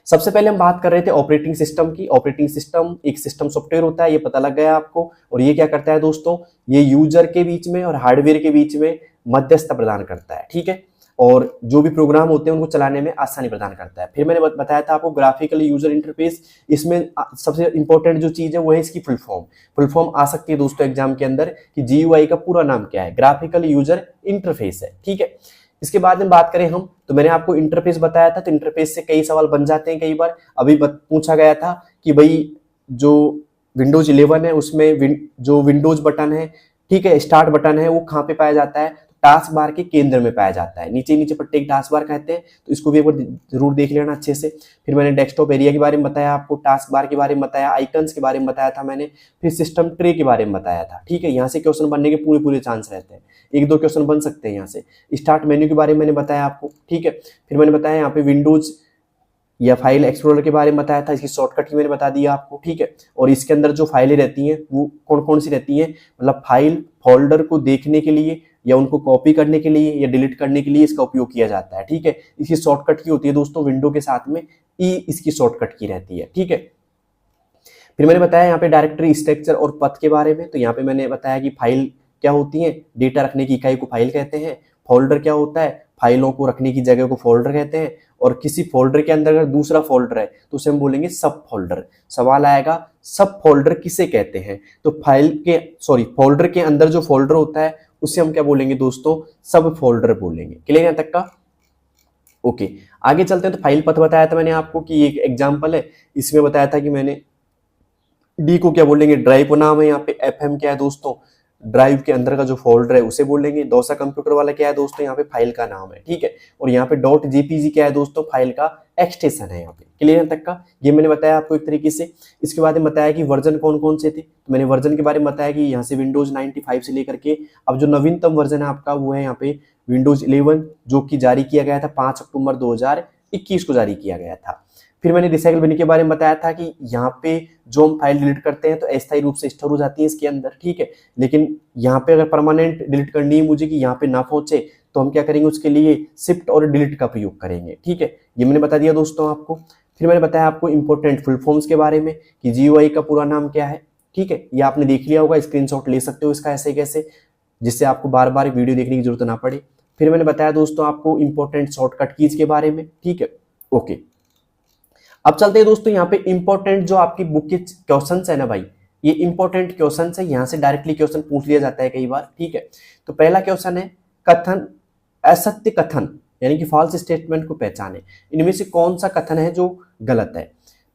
सबसे पहले हम बात कर रहे थे ऑपरेटिंग सिस्टम की। ऑपरेटिंग सिस्टम एक सिस्टम सॉफ्टवेयर होता है, ये पता लग गया आपको। और ये क्या करता है दोस्तों? ये यूजर के बीच में और हार्डवेयर के बीच में मध्यस्थता प्रदान करता है, ठीक है। और जो भी प्रोग्राम होते हैं उनको चलाने में आसानी प्रदान करता है। फिर मैंने बताया था आपको ग्राफिकल यूजर इंटरफेस। इसमें सबसे इंपॉर्टेंट जो चीज है वो है इसकी फुल फॉर्म। फुल फॉर्म आ सकती है दोस्तों एग्जाम के अंदर कि जीयूआई का पूरा नाम क्या है? ग्राफिकल यूजर इंटरफेस है, ठीक है। इसके बाद में बात करें हम, तो मैंने आपको इंटरफेस बताया था, तो इंटरफेस से कई सवाल बन जाते हैं कई बार। अभी पूछा गया था कि भाई जो विंडोज 11 है उसमें जो विंडोज बटन है, ठीक है, स्टार्ट बटन है, वो कहाँ पे पाया जाता है? टास्क बार के केंद्र में पाया जाता है। नीचे नीचे पट्टे टास्क बार कहते हैं, तो इसको भी एक बार जरूर देख लेना अच्छे से। फिर मैंने डेस्कटॉप एरिया के बारे में बताया आपको, टास्क बार के बारे में बताया, आइकन्स के बारे में बताया था मैंने, फिर सिस्टम ट्रे के बारे में बताया था, ठीक है। यहाँ से क्वेश्चन बनने के पूरे चांस रहते हैं, 1-2 क्वेश्चन बन सकते हैं यहाँ से। स्टार्ट मेन्यू के बारे में मैंने बताया आपको, ठीक है। फिर मैंने बताया यहाँ पे विंडोज या फाइल एक्सप्लोरर के बारे में बताया था, इसकी शॉर्टकट की मैंने बता दिया आपको, ठीक है। और इसके अंदर जो फाइलें रहती हैं वो कौन कौन सी रहती हैं? मतलब फाइल फोल्डर को देखने के लिए या उनको कॉपी करने के लिए या डिलीट करने के लिए इसका उपयोग किया जाता है, ठीक है। इसकी शॉर्टकट की होती है दोस्तों विंडो के साथ में ई इसकी शॉर्टकट की रहती है, ठीक है। फिर मैंने बताया यहाँ पे डायरेक्टरी स्ट्रक्चर और पथ के बारे में। तो यहाँ पे मैंने बताया कि फाइल क्या होती है? डेटा रखने की इकाई को फाइल कहते हैं। फोल्डर क्या होता है? फाइलों को रखने की जगह को फोल्डर कहते हैं। और किसी फोल्डर के अंदर अगर दूसरा फोल्डर है तो उसे हम बोलेंगे सब फोल्डर। सवाल आएगा सब फोल्डर किसे कहते हैं? तो फोल्डर के अंदर जो फोल्डर होता है उसे हम क्या बोलेंगे दोस्तों? सब फोल्डर बोलेंगे। क्लियर है तक का? ओके, आगे चलते हैं। तो फाइल पथ बताया था मैंने आपको कि एक एग्जाम्पल है, इसमें बताया था कि मैंने डी को क्या बोलेंगे? ड्राइव नाम है। यहाँ पे FM क्या है दोस्तों? ड्राइव के अंदर का जो फोल्डर है उसे बोलेंगे। डोसा कंप्यूटर वाला क्या है दोस्तों, यहाँ पे फाइल का नाम है, ठीक है। और यहाँ पे डॉट जेपीजी क्या है दोस्तों, फाइल का एक्सटेंशन है यहाँ पे। क्लियर तक का ये मैंने बताया आपको एक तरीके से। इसके बाद बताया कि वर्जन कौन कौन से थे, तो मैंने वर्जन के बारे में बताया कि यहाँ से विंडोज 95 से लेकर के अब जो नवीनतम वर्जन है आपका वो है यहाँ पे विंडोज 11, जो कि जारी किया गया था 5 अक्टूबर 2021 को जारी किया गया था। फिर मैंने रिसाइकल बिन के बारे में बताया था कि यहाँ पे जो हम फाइल डिलीट करते हैं तो अस्थायी रूप से स्टोर हो जाती है इसके अंदर, ठीक है। लेकिन यहाँ पे अगर परमानेंट डिलीट करनी है मुझे कि यहाँ पे ना पहुंचे, तो हम क्या करेंगे, उसके लिए शिफ्ट और डिलीट का प्रयोग करेंगे, ठीक है। ये मैंने बता दिया दोस्तों आपको। फिर मैंने बताया आपको इंपॉर्टेंट फुल फॉर्म्स के बारे में कि GUI का पूरा नाम क्या है, ठीक है। ये आपने देख लिया होगा, स्क्रीनशॉट ले सकते हो इसका ऐसे कैसे, जिससे आपको बार बार वीडियो देखने की जरूरत ना पड़े। फिर मैंने बताया दोस्तों आपको इंपॉर्टेंट शॉर्टकट कीज के बारे में, ठीक है, ओके। अब चलते हैं दोस्तों यहाँ पे इंपॉर्टेंट जो आपकी बुक के क्वेश्चंस है ना भाई, ये इंपॉर्टेंट क्वेश्चंस है, यहाँ से डायरेक्टली क्वेश्चन पूछ लिया जाता है कई बार, ठीक है। तो पहला क्वेश्चन है कथन, असत्य कथन यानी कि फॉल्स स्टेटमेंट को पहचाने, इनमें से कौन सा कथन है जो गलत है।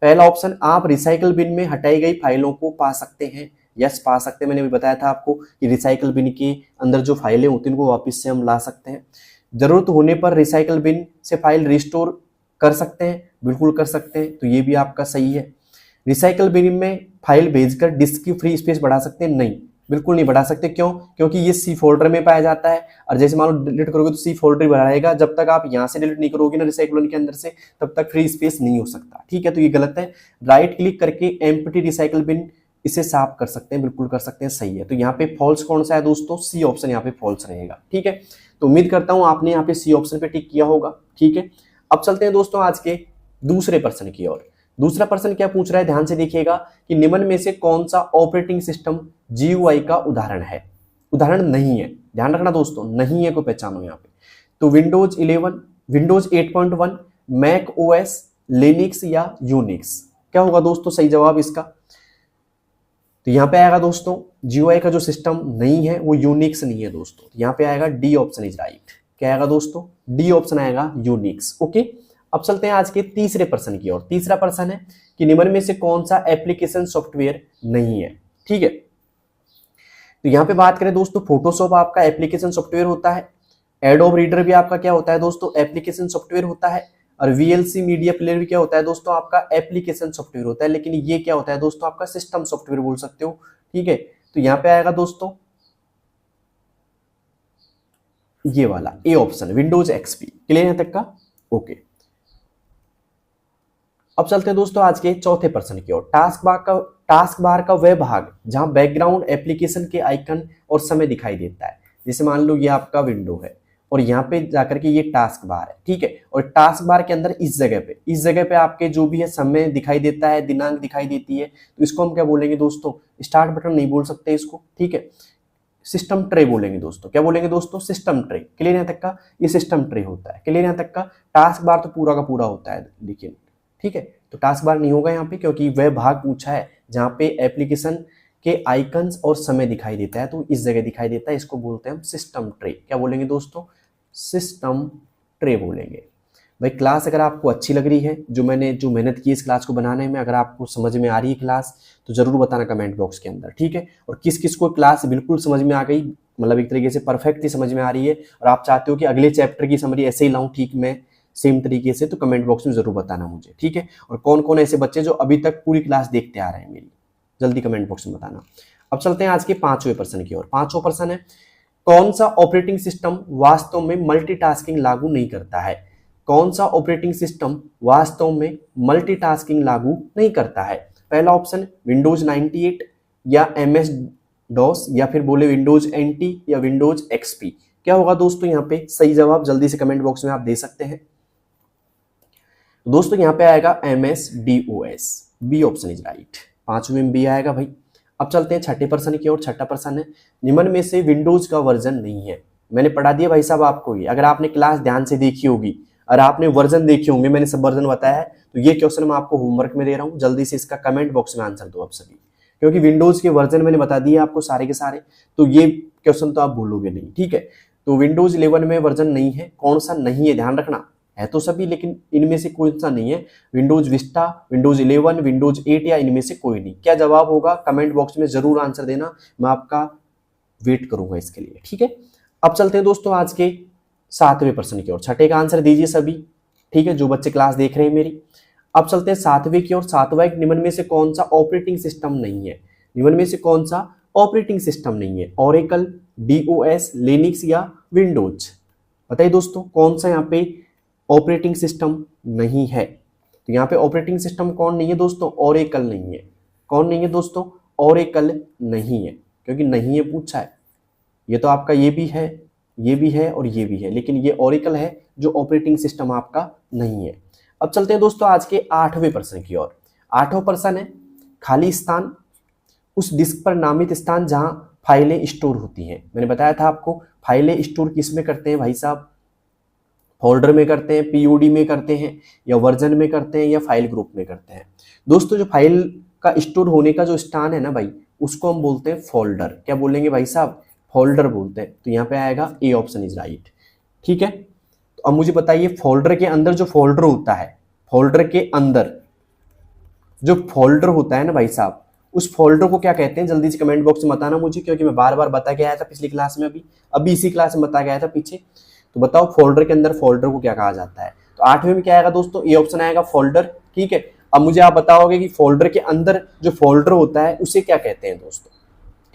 पहला ऑप्शन, आप रिसाइकल बिन में हटाई गई फाइलों को पा सकते हैं। यस, पा सकते हैं। मैंने भी बताया था आपको कि रिसाइकल बिन के अंदर जो फाइलें होती हैं उनको वापस से हम ला सकते हैं। जरूरत होने पर रिसाइकल बिन से फाइल रिस्टोर कर सकते हैं, बिल्कुल कर सकते हैं, तो ये भी आपका सही है। रिसाइकल बिन में फाइल भेजकर डिस्क की फ्री स्पेस बढ़ा सकते हैं, नहीं, बिल्कुल नहीं बढ़ा सकते। क्यों? क्योंकि ये सी फोल्डर में पाया जाता है, और जैसे मान लो डिलीट करोगे तो सी फोल्डर बढ़ा रहेगा, जब तक आप यहाँ से डिलीट नहीं करोगे ना रिसाइकल बिन के अंदर से, तब तक फ्री स्पेस नहीं हो सकता, ठीक है। तो ये गलत है। राइट क्लिक करके एम्प्टी रिसाइकल बिन इसे साफ कर सकते हैं, बिल्कुल कर सकते हैं, सही है। तो यहाँ पे फॉल्स कौन सा है दोस्तों, सी ऑप्शन यहाँ पे फॉल्स रहेगा, ठीक है। तो उम्मीद करता हूँ आपने यहाँ पे सी ऑप्शन पे टिक किया होगा, ठीक है। अब चलते हैं दोस्तों आज के दूसरे प्रश्न की ओर। दूसरा प्रश्न क्या पूछ रहा है, ध्यान से देखिएगा कि निम्न में से कौन सा ऑपरेटिंग सिस्टम GUI का उदाहरण है। उदाहरण नहीं है, ध्यान रखना दोस्तों, नहीं है को पहचानो यहाँ पे। तो Windows 11, Windows 8.1, Mac OS, Linux या यूनिक्स, क्या होगा दोस्तों सही जवाब इसका। तो यहाँ पे आएगा दोस्तों GUI का जो सिस्टम नहीं है वो यूनिक्स नहीं है दोस्तों, यहाँ पे आएगा डी ऑप्शन इज राइट। क्या आएगा दोस्तों, डी ऑप्शन आएगा, यूनिक्स, ओके। अब चलते हैं आज के तीसरे प्रश्न की ओर। तीसरा प्रश्न है कि निम्न में से कौन सा एप्लीकेशन सॉफ्टवेयर नहीं है, ठीक है। तो यहाँ पे बात करें दोस्तों, फोटोशॉप आपका एप्लीकेशन सॉफ्टवेयर होता है, एडोब रीडर भी आपका क्या होता है दोस्तों, एप्लीकेशन सॉफ्टवेयर होता है, और VLC मीडिया प्लेयर भी क्या होता है दोस्तों, आपका एप्लीकेशन सॉफ्टवेयर होता है। लेकिन ये क्या होता है दोस्तों, आपका सिस्टम सॉफ्टवेयर बोल सकते हो, ठीक है। तो यहाँ पे आएगा दोस्तों ये वाला A option, Windows XP। Clear है तक का, ओके। अब चलते हैं दोस्तों आज के चौथे प्रश्न की ओर। टास्क बार का वह भाग जहां बैकग्राउंड एप्लीकेशन के आइकन और समय दिखाई देता है। जैसे मान लो ये आपका विंडो है और यहाँ पे जाकर के ये टास्क बार है, ठीक है। और टास्क बार के अंदर इस जगह पे आपके जो भी है समय दिखाई देता है, दिनांक दिखाई देती है, तो इसको हम क्या बोलेंगे दोस्तों, स्टार्ट बटन नहीं बोल सकते इसको, ठीक है। सिस्टम ट्रे बोलेंगे दोस्तों, क्या बोलेंगे दोस्तों, सिस्टम ट्रे। क्लियर यहाँ तक का, ये सिस्टम ट्रे होता है। क्लियर यहाँ तक का, टास्क बार तो पूरा का पूरा होता है लेकिन, ठीक है। तो टास्क बार नहीं होगा यहाँ पे, क्योंकि वह भाग पूछा है जहाँ पे एप्लीकेशन के आइकन्स और समय दिखाई देता है, तो इस जगह दिखाई देता है, इसको बोलते हैं हम सिस्टम ट्रे। क्या बोलेंगे दोस्तों, सिस्टम ट्रे बोलेंगे। भाई क्लास अगर आपको अच्छी लग रही है, जो मैंने जो मेहनत की इस क्लास को बनाने में, अगर आपको समझ में आ रही है क्लास, तो जरूर बताना कमेंट बॉक्स के अंदर, ठीक है। और किस किस को क्लास बिल्कुल समझ में आ गई, मतलब एक तरीके से परफेक्टली समझ में आ रही है, और आप चाहते हो कि अगले चैप्टर की समरी ऐसे ही लाऊं ठीक मैं सेम तरीके से, तो कमेंट बॉक्स में जरूर बताना मुझे, ठीक है। और कौन कौन ऐसे बच्चे जो अभी तक पूरी क्लास देखते आ रहे हैं मेरी, जल्दी कमेंट बॉक्स में बताना। अब चलते हैं आज के पांचवें प्रश्न की ओर। पांचवा प्रश्न है, कौन सा ऑपरेटिंग सिस्टम वास्तव में मल्टीटास्किंग लागू नहीं करता है। कौन सा ऑपरेटिंग सिस्टम वास्तव में मल्टीटास्किंग लागू नहीं करता है। पहला ऑप्शन विंडोज 98 या MS DOS, या फिर बोले विंडोज NT या विंडोज XP। क्या होगा दोस्तों यहाँ पे सही जवाब, जल्दी से कमेंट बॉक्स में आप दे सकते हैं। दोस्तों यहाँ पे आएगा MS DOS, B option is right. पांचवें में बी आएगा भाई। अब चलते हैं छठे प्रश्न की ओर। छठा प्रश्न है, निम्न में से विंडोज का वर्जन नहीं है। मैंने पढ़ा दिया भाई साहब आपको ये, अगर आपने क्लास ध्यान से देखी होगी और आपने वर्जन देखे होंगे, मैंने सब वर्जन बताया है, तो ये क्वेश्चन मैं आपको होमवर्क में दे रहा हूँ, जल्दी से इसका कमेंट बॉक्स में आंसर दो आप सभी, क्योंकि विंडोज के वर्जन मैंने बता दिए आपको सारे के सारे, तो ये क्वेश्चन तो आप भूलोगे नहीं, ठीक है। तो विंडोज 11 में वर्जन नहीं है, कौन सा नहीं है ध्यान रखना, है तो सभी लेकिन इनमें से कोई सा नहीं है। विंडोज विस्टा, विंडोज 11, विंडोज 8 या इनमें से कोई नहीं। क्या जवाब होगा कमेंट बॉक्स में जरूर आंसर देना, मैं आपका वेट करूंगा इसके लिए, ठीक है। अब चलते हैं दोस्तों आज के 7वें प्रश्न की ओर। छठे का आंसर दीजिए सभी, ठीक है, जो बच्चे क्लास देख रहे हैं मेरी। अब चलते हैं 7वें की ओर। 7वां एक निम्न में से कौन सा ऑपरेटिंग सिस्टम नहीं है? निम्न में से कौन सा ऑपरेटिंग सिस्टम नहीं है? ओरेकल, डीओएस, लिनक्स या विंडोज? बताइए दोस्तों कौन सा यहाँ पे ऑपरेटिंग सिस्टम नहीं है? तो यहाँ पे ऑपरेटिंग सिस्टम कौन नहीं है दोस्तों? ओरेकल नहीं है। कौन नहीं है दोस्तों? ओरेकल नहीं है, क्योंकि नहीं है पूछा है। ये तो आपका ये भी है, ये भी है और ये भी है, लेकिन ये ओरेकल है जो ऑपरेटिंग सिस्टम आपका नहीं है। अब चलते हैं दोस्तों आज के 8वें प्रश्न की ओर। 8वां प्रश्न है, खाली स्थान उस डिस्क पर नामित स्थान जहां फाइलें स्टोर होती हैं। मैंने बताया था आपको, फाइलें स्टोर किस में करते हैं भाई साहब? फोल्डर में करते हैं, पीओडी में करते हैं, या वर्जन में करते हैं, या फाइल ग्रुप में करते हैं। दोस्तों जो फाइल का स्टोर होने का जो स्थान है ना भाई, उसको हम बोलते हैं फोल्डर। क्या बोलेंगे भाई साहब? फोल्डर बोलते हैं। तो यहाँ पे आएगा ए ऑप्शन इज राइट, ठीक है। तो अब मुझे बताइए, फोल्डर के अंदर जो फोल्डर होता है, फोल्डर के अंदर जो फोल्डर होता है ना भाई साहब, उस फोल्डर को क्या कहते हैं? जल्दी से कमेंट बॉक्स में बताना मुझे, क्योंकि मैं बार बार बता के आया था पिछली क्लास में, अभी इसी क्लास में बता के आया था पीछे। तो बताओ फोल्डर के अंदर फोल्डर को क्या कहा जाता है? तो 8वें में क्या आएगा दोस्तों? ये ऑप्शन आएगा फोल्डर, ठीक है। अब मुझे आप बताओगे कि फोल्डर के अंदर जो फोल्डर होता है उसे क्या कहते हैं दोस्तों,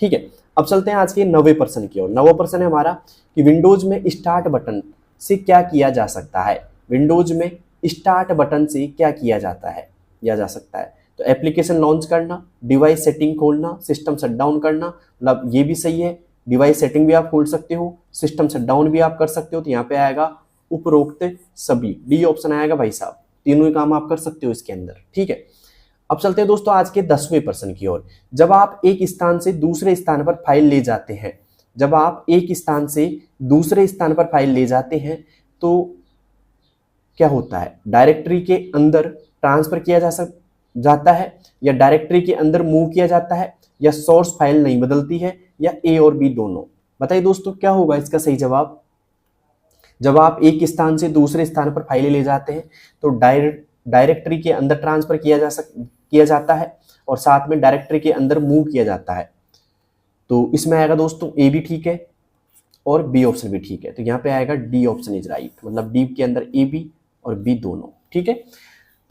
ठीक है। अब चलते हैं आज के 9वें प्रश्न की ओर। 9वां प्रश्न है हमारा कि विंडोज में स्टार्ट बटन से क्या किया जा सकता है? विंडोज में स्टार्ट बटन से क्या किया जाता है या जा सकता है? तो एप्लीकेशन लॉन्च करना, डिवाइस सेटिंग खोलना, सिस्टम शटडाउन करना, मतलब ये भी सही है। डिवाइस सेटिंग भी आप खोल सकते हो, सिस्टम शटडाउन भी आप कर सकते हो। तो यहाँ पे आएगा उपरोक्त सभी, डी ऑप्शन आएगा भाई साहब। तीनों ही काम आप कर सकते हो इसके अंदर, ठीक है। अब चलते हैं दोस्तों आज के 10वें प्रश्न की ओर। जब आप एक स्थान से दूसरे स्थान पर फाइल ले जाते हैं, जब आप एक स्थान से दूसरे स्थान पर फाइल ले जाते हैं तो क्या होता है? डायरेक्टरी के अंदर ट्रांसफर किया जाता है, या डायरेक्टरी के अंदर मूव किया जाता है, या सोर्स फाइल नहीं बदलती है, या ए और बी दोनों? बताइए दोस्तों क्या होगा इसका सही जवाब? जब आप एक स्थान से दूसरे स्थान पर फाइलें ले जाते हैं तो डायरेक्टरी के अंदर ट्रांसफर किया जाता है, और साथ में डायरेक्टरी के अंदर मूव किया जाता है। तो इसमें आएगा दोस्तों ए भी ठीक है और बी ऑप्शन भी ठीक है। तो यहाँ पे आएगा डी ऑप्शन इज राइट, मतलब डी के अंदर ए बी और बी दोनों, ठीक है।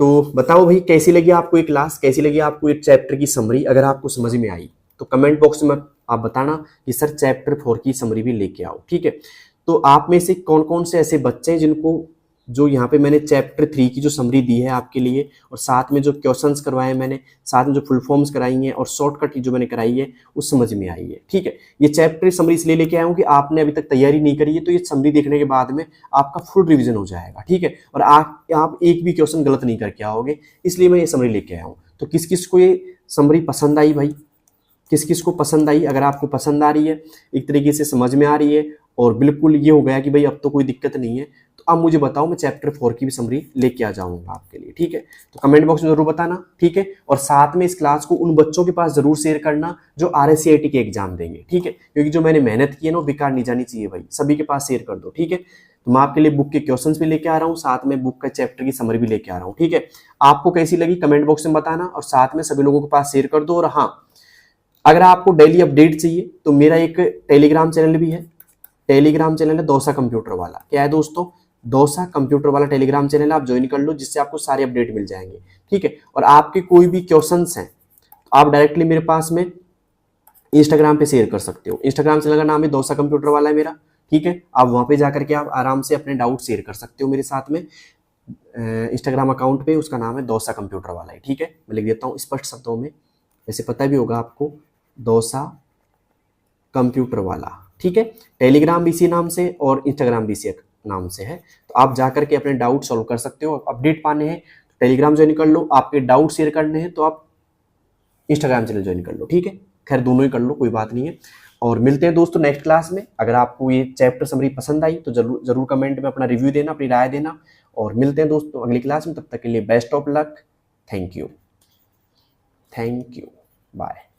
तो बताओ भाई कैसी लगी आपको ये क्लास, कैसी लगी आपको ये चैप्टर की समरी? अगर आपको समझ में आई तो कमेंट बॉक्स में आप बताना कि सर चैप्टर 4 की समरी भी लेके आओ, ठीक है। तो आप में से कौन कौन से ऐसे बच्चे हैं जिनको जो यहाँ पे मैंने चैप्टर 3 की जो समरी दी है आपके लिए, और साथ में जो क्वेश्चंस करवाए मैंने, साथ में जो फुल फॉर्म्स कराई हैं और शॉर्टकट जो मैंने कराई है, उस समझ में आई है, ठीक है। ये चैप्टर समरी इसलिए लेके आया हूँ कि आपने अभी तक तैयारी नहीं करी है, तो ये समरी देखने के बाद में आपका फुल रिविजन हो जाएगा, ठीक है। और आप एक भी क्वेश्चन गलत नहीं करके आओगे, इसलिए मैं ये समरी लेके आया हूँ। तो किस किस को ये समरी पसंद आई भाई? किस किस को पसंद आई? अगर आपको पसंद आ रही है, एक तरीके से समझ में आ रही है, और बिल्कुल ये हो गया कि भाई अब तो कोई दिक्कत नहीं है, तो अब मुझे बताओ, मैं चैप्टर 4 की भी समरी लेके आ जाऊंगा आपके लिए, ठीक है। तो कमेंट बॉक्स में जरूर बताना, ठीक है। और साथ में इस क्लास को उन बच्चों के पास जरूर शेयर करना जो RSCIT के एग्जाम देंगे, ठीक है, क्योंकि जो मैंने मेहनत की है ना बेकार नहीं जानी चाहिए भाई। सभी के पास शेयर कर दो, ठीक है। तो मैं आपके लिए बुक के क्वेश्चंस भी लेके आ रहा हूँ, साथ में बुक का चैप्टर की समरी भी लेके आ रहा हूँ, ठीक है। आपको कैसी लगी कमेंट बॉक्स में बताना, और साथ में सभी लोगों के पास शेयर कर दो। और हाँ, अगर आपको डेली अपडेट चाहिए तो मेरा एक टेलीग्राम चैनल भी है। टेलीग्राम चैनल है दौसा कंप्यूटर वाला। क्या है दोस्तों? दौसा कंप्यूटर वाला टेलीग्राम चैनल आप ज्वाइन कर लो, जिससे आपको सारे अपडेट मिल जाएंगे, ठीक है। और आपके कोई भी क्वेश्चंस हैं तो आप डायरेक्टली मेरे पास में इंस्टाग्राम पे शेयर कर सकते हो। इंस्टाग्राम चैनल का नाम है दौसा कंप्यूटर वाला है मेरा, ठीक है। आप वहां पे जाकर के आप आराम से अपने डाउट शेयर कर सकते हो मेरे साथ में। इंस्टाग्राम अकाउंट पे उसका नाम है दौसा कंप्यूटर वाला है, ठीक है। मैं लिख देता हूँ स्पष्ट शब्दों में, वैसे पता भी होगा आपको, दौसा कंप्यूटर वाला, ठीक है। टेलीग्राम भी इसी नाम से और इंस्टाग्राम भी इसी नाम से है। तो आप जाकर के अपने डाउट सॉल्व कर सकते हो। अपडेट पाने हैं तो टेलीग्राम ज्वाइन कर लो, आपके डाउट शेयर करने हैं तो आप इंस्टाग्राम चैनल ज्वाइन कर लो, ठीक है। खैर दोनों ही कर लो, कोई बात नहीं है। और मिलते हैं दोस्तों नेक्स्ट क्लास में। अगर आपको ये चैप्टर समरी पसंद आई तो जरूर कमेंट में अपना रिव्यू देना, अपनी राय देना। और मिलते हैं दोस्तों अगली क्लास में, तब तक के लिए best of luck. Thank you, bye.